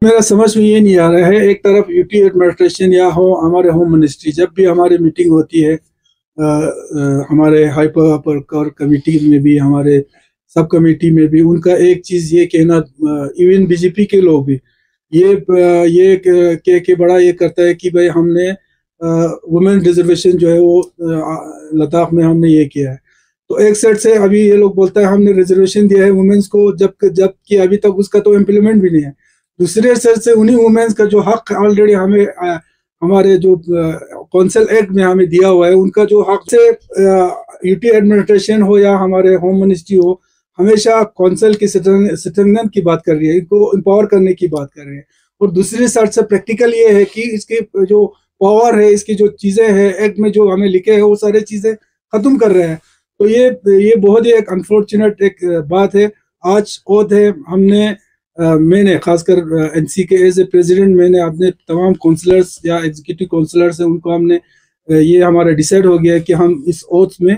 मेरा समझ में ये नहीं आ रहा है। एक तरफ यूटी एडमिनिस्ट्रेशन या हो हमारे होम मिनिस्ट्री, जब भी हमारी मीटिंग होती है हमारे हाइपर पर कमेटी में भी, हमारे सब कमेटी में भी, उनका एक चीज ये कहना, इवन बीजेपी के लोग भी ये कह के बड़ा ये करता है कि भाई हमने वुमेन रिजर्वेशन जो है वो लद्दाख में हमने ये किया है। तो एक साइड से अभी ये लोग बोलता है हमने रिजर्वेशन दिया है वुमेन्स को, जब कि अभी तक उसका तो इम्प्लीमेंट भी नहीं है। दूसरे साइड से उन्हीं वुमेन्स का जो हक ऑलरेडी हमें हमारे जो कौंसिल एक्ट में हमें दिया हुआ है, उनका जो हक से यूटी एडमिनिस्ट्रेशन हो या हमारे होम मिनिस्ट्री हो, हमेशा कौंसिल की स्ट्रेंथन की बात कर रही है, इनको एम्पावर करने की बात कर रही है। और दूसरी साइड से प्रैक्टिकल ये है कि इसकी जो पावर है, इसकी जो चीजें हैं एक्ट में जो हमें लिखे हैं, वो सारी चीजें खत्म कर रहे हैं। तो ये बहुत ही एक अनफॉर्चुनेट एक बात है। आज ओथ है, मैंने खासकर एनसी के एज ए प्रेसिडेंट, मैंने अपने तमाम काउंसलर्स या एग्जीक्यूटिव काउंसलर्स हैं उनको हमने ये हमारा डिसाइड हो गया है कि हम इस ओथ में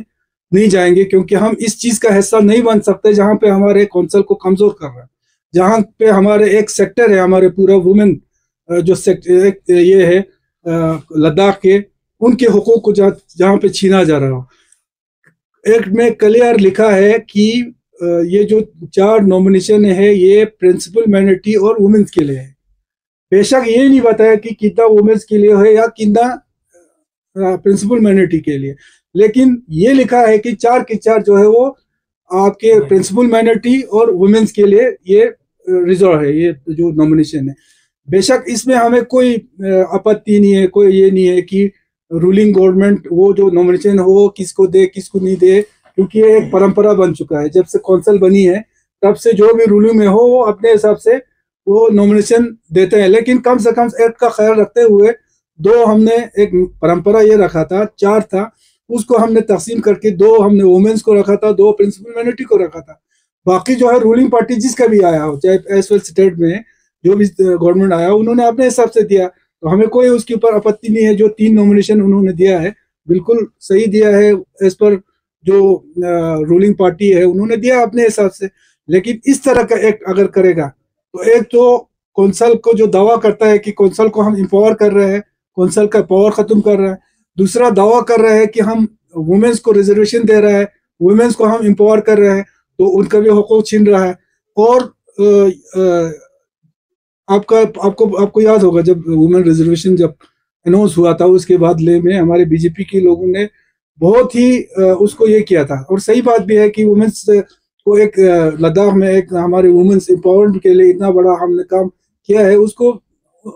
नहीं जाएंगे, क्योंकि हम इस चीज का हिस्सा नहीं बन सकते जहां पे हमारे काउंसिल को कमजोर कर रहा है, जहां पे हमारे एक सेक्टर है, हमारे पूरा वुमेन जो सेक्टर एक ये है लद्दाख के, उनके हुकूक को जहां पे छीना जा रहा हो। एक्ट में क्लियर लिखा है कि ये जो 4 नॉमिनेशन है ये प्रिंसिपल माइनॉरिटी और वुमेन्स के लिए है। बेशक ये नहीं बताया कि कितना वुमेन्स के लिए है या कितना प्रिंसिपल माइनॉरिटी के लिए, लेकिन ये लिखा है कि 4 के 4 जो है वो आपके प्रिंसिपल माइनॉरिटी और वुमेन्स के लिए ये रिजर्व है, ये जो नॉमिनेशन है। बेशक इसमें हमें कोई आपत्ति नहीं है, कोई ये नहीं है कि रूलिंग गवर्नमेंट वो जो नॉमिनेशन हो किसको दे किसको नहीं दे, क्योंकि ये एक परंपरा बन चुका है। जब से कौंसिल बनी है तब से जो भी रूलिंग में हो वो अपने हिसाब से वो नॉमिनेशन देते हैं, लेकिन कम से कम एक्ट का ख्याल रखते हुए हमने एक परंपरा ये रखा था, 4 था, उसको हमने तकसीम करके 2 हमने वुमेन्स को रखा था, 2 प्रिंसिपल माइनॉरिटी को रखा था। बाकी जो है रूलिंग पार्टी जिसका भी आया हो, चाहे एज वेल स्टेट में जो भी गवर्नमेंट आया, उन्होंने अपने हिसाब से दिया, तो हमें कोई उसके ऊपर आपत्ति नहीं है। जो 3 नॉमिनेशन उन्होंने दिया है बिल्कुल सही दिया है, एज पर जो रूलिंग पार्टी है उन्होंने दिया अपने हिसाब से। लेकिन इस तरह का एक्ट अगर करेगा तो एक तो कौंसिल को जो दावा करता है कि कौंसिल को हम एम्पावर कर रहे हैं, कौंसिल का पावर खत्म कर रहा है, दूसरा दावा कर रहा है कि हम वुमेन्स को रिजर्वेशन दे रहा है, वुमेन्स को हम एम्पावर कर रहे हैं, तो उनका भी हकूक छीन रहा है। और आपको याद होगा जब वुमेन रिजर्वेशन जब अनाउंस हुआ था, उसके बाद ले में हमारे बीजेपी के लोगों ने बहुत ही उसको ये किया था। और सही बात भी है कि वुमेन्स को एक लद्दाख में एक हमारे वुमेन्स एम्पावरमेंट के लिए इतना बड़ा हमने काम किया है, उसको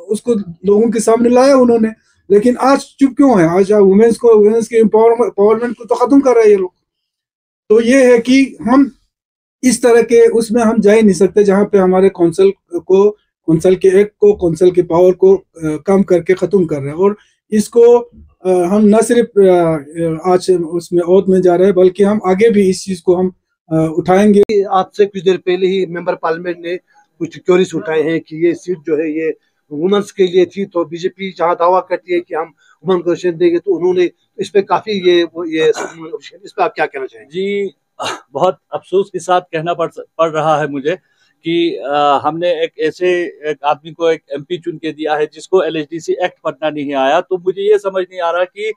उसको लोगों के सामने लाया उन्होंने। लेकिन आज चुप क्यों है? आज वुमेन्स के एम्पावरमेंट को तो खत्म कर रहे हैं ये लोग। तो ये है कि हम इस तरह के उसमें हम जा ही नहीं सकते जहां पे हमारे कौंसिल के एक्ट को, कौंसिल के पावर को कम करके खत्म कर रहे हैं। और इसको हम न सिर्फ आज उसमें ओथ में जा रहे हैं, बल्कि हम आगे भी इस चीज को हम उठाएंगे। आपसे कुछ देर पहले ही मेंबर पार्लियामेंट ने कुछ क्वेरीज उठाए हैं कि ये सीट जो है ये वुमेन्स के लिए थी, तो बीजेपी जहां दावा करती है कि हम वुमेन को रिजर्वेशन देंगे, तो उन्होंने इस पे काफी ये इस पे आप क्या कहना चाहेंगे? जी, बहुत अफसोस के साथ कहना पड़ रहा है मुझे कि हमने एक आदमी को एक एमपी चुन के दिया है जिसको एलएचडीसी एक्ट पढ़ना नहीं आया। तो मुझे ये समझ नहीं आ रहा कि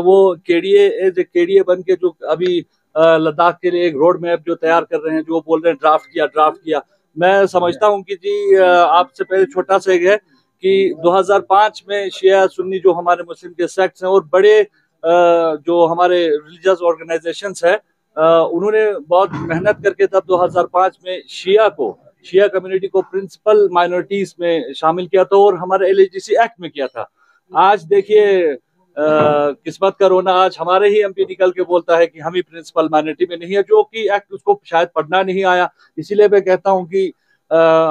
वो केडीए बन के जो अभी लद्दाख के लिए एक रोड मैप जो तैयार कर रहे हैं, जो बोल रहे हैं ड्राफ्ट किया। मैं समझता हूँ कि जी आपसे पहले छोटा सा है कि 2005 में शिया सुन्नी जो हमारे मुस्लिम के सेक्ट्स हैं और बड़े जो हमारे रिलीजियस ऑर्गेनाइजेशंस है, उन्होंने बहुत मेहनत करके तब 2005 में शिया कम्युनिटी को प्रिंसिपल माइनॉरिटीज में शामिल किया था और हमारे एलएचडीसी एक्ट में किया था। आज देखिए किस्मत का रोना, आज हमारे ही एमपी निकल के बोलता है कि हम ही प्रिंसिपल माइनॉरिटी में नहीं है, जो कि एक्ट उसको शायद पढ़ना नहीं आया। इसीलिए मैं कहता हूं कि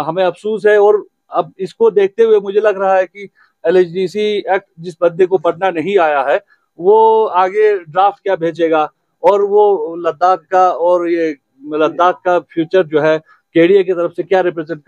हमें अफसोस है। और अब इसको देखते हुए मुझे लग रहा है कि एलएचडीसी एक्ट जिस बंदे को पढ़ना नहीं आया है वो आगे ड्राफ्ट क्या भेजेगा, और वो लद्दाख का फ्यूचर जो है केडीए की तरफ से क्या रिप्रेजेंट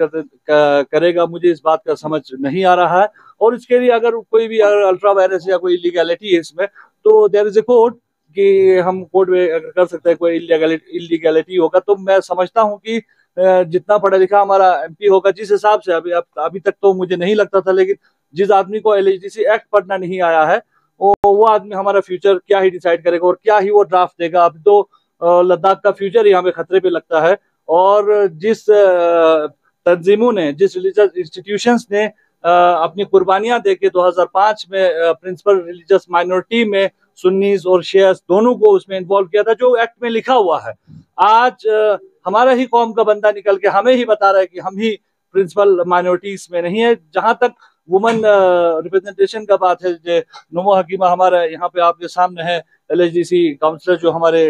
करेगा, मुझे इस बात का समझ नहीं आ रहा है। और इसके लिए अगर कोई भी अल्ट्रा वायरस या कोई इलीगैलिटी है इसमें, तो देयर इज ए कोर्ट कि हम कोर्ट में अगर कर सकते हैं, कोई इलीगैलिटी होगा तो मैं समझता हूं कि जितना पढ़ा लिखा हमारा एमपी होगा, जिस हिसाब से अभी तक तो मुझे नहीं लगता था, लेकिन जिस आदमी को एलएचडीसी एक्ट पढ़ना नहीं आया है वो आदमी हमारा फ्यूचर क्या ही डिसाइड करेगा और क्या ही वो ड्राफ्ट देगा। अभी तो लद्दाख का फ्यूचर ही हमें खतरे पे लगता है। और जिस तंजीमों ने, जिस रिलीजियस इंस्टीट्यूशंस ने अपनी कुर्बानियां देके 2005 में प्रिंसिपल रिलीजियस माइनॉरिटी में सुन्नीस और शियास दोनों को उसमें इन्वॉल्व किया था, जो एक्ट में लिखा हुआ है, आज हमारा ही कौम का बंदा निकल के हमें ही बता रहा है कि हम ही प्रिंसिपल माइनॉरिटीज में नहीं है। जहां तक वुमेन रिप्रेजेंटेशन का बात है, जो नुमो हकीमा हमारे यहाँ पे आपके सामने है, एलएचडीसी काउंसलर जो हमारे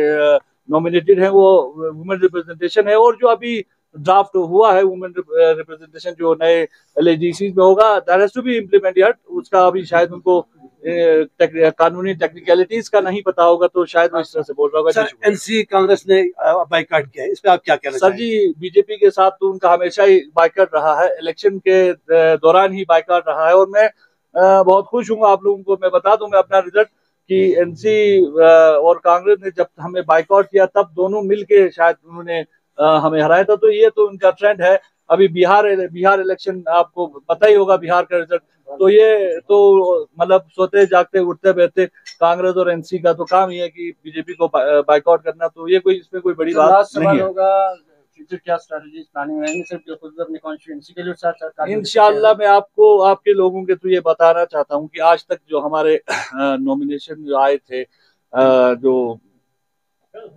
नॉमिनेटेड है, वो वुमेन रिप्रेजेंटेशन है। और जो अभी ड्राफ्ट हुआ है वुमेन रिप्रेजेंटेशन जो नए एलएचडीसी में होगा, that has to be implement यार। उसका अभी शायद उनको कानूनी टेक्निकलिटीज का नहीं पता होगा, तो शायद वो इस तरह से बोल रहा होगा। सर, एनसी कांग्रेस ने बाइकआउट किया है, इस पे आप क्या कहना सर जी, बीजेपी के साथ तो उनका हमेशा ही बाइकआउट रहा है, इलेक्शन के दौरान ही बाइकआउट रहा है। और मैं बहुत खुश हूँ, आप लोगों को मैं बता दूं मैं अपना रिजल्ट कि एनसी और कांग्रेस ने जब हमें बाइकआउट किया तब दोनों मिलके शायद उन्होंने हमें हराया था। तो ये तो उनका ट्रेंड है। अभी बिहार इलेक्शन आपको पता ही होगा, बिहार का रिजल्ट तो ये तो मतलब सोते जागते उठते बैठते कांग्रेस और एनसी का तो काम ही है कि बीजेपी को बाइकआउट करना। तो ये इसमें कोई बड़ी बात नहीं है। होगा फ्यूचर क्या स्ट्रेटजीज प्लानिंग रहेंगी सिर्फ खुद अपनी कॉन्स्टिट्यूएंसी के लिए, साथ इंशाल्लाह मैं आपको आपके लोगों के तो ये बताना चाहता हूँ कि आज तक जो हमारे नॉमिनेशन जो आए थे, जो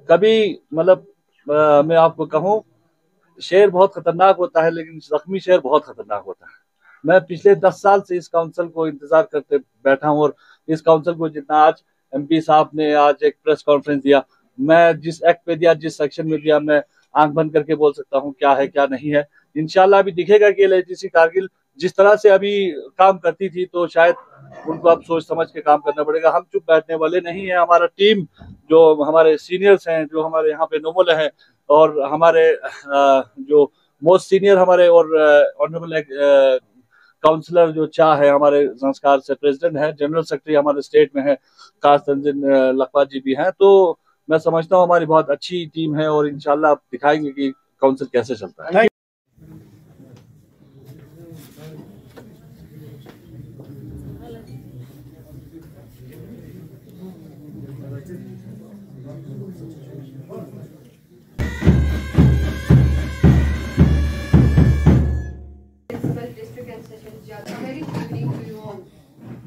कभी मतलब मैं आपको कहूँ, शेर बहुत खतरनाक होता है लेकिन जख्मी शेर बहुत खतरनाक होता है। मैं पिछले 10 साल से इस काउंसिल को इंतजार करते बैठा हूँ और इस काउंसिल को जितना आज एमपी साहब ने आज एक प्रेस कॉन्फ्रेंस दिया, मैं जिस एक्ट पे दिया, जिस सेक्शन में दिया, मैं आंख बंद करके बोल सकता हूँ क्या है क्या नहीं है। इंशाल्लाह अभी दिखेगा कि एलएचडीसी कारगिल जिस तरह से अभी काम करती थी तो शायद उनको अब सोच समझ के काम करना पड़ेगा। हम चुप बैठने वाले नहीं है। हमारा टीम जो हमारे सीनियर्स हैं, जो हमारे यहाँ पे नोमल हैं, और हमारे जो मोस्ट सीनियर हमारे और ऑनरेबल काउंसलर जो चाह है हमारे संस्कार से प्रेसिडेंट है, जनरल सेक्रेटरी हमारे स्टेट में है, खास तंजीन लखपत जी भी हैं। तो मैं समझता हूँ हमारी बहुत अच्छी टीम है और इंशाल्लाह आप दिखाएंगे कि काउंसिल कैसे चलता है।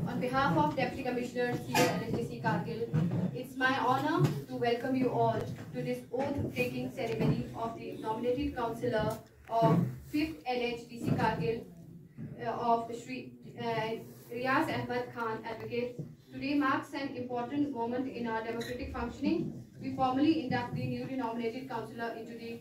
On behalf of Deputy Commissioner here at LHDC Kargil, it's my honor to welcome you all to this oath-taking ceremony of the nominated councillor of 5th LHDC Kargil of Shri Riaz Ahmed Khan, Advocate. Today marks an important moment in our democratic functioning. We formally induct the newly nominated councillor into the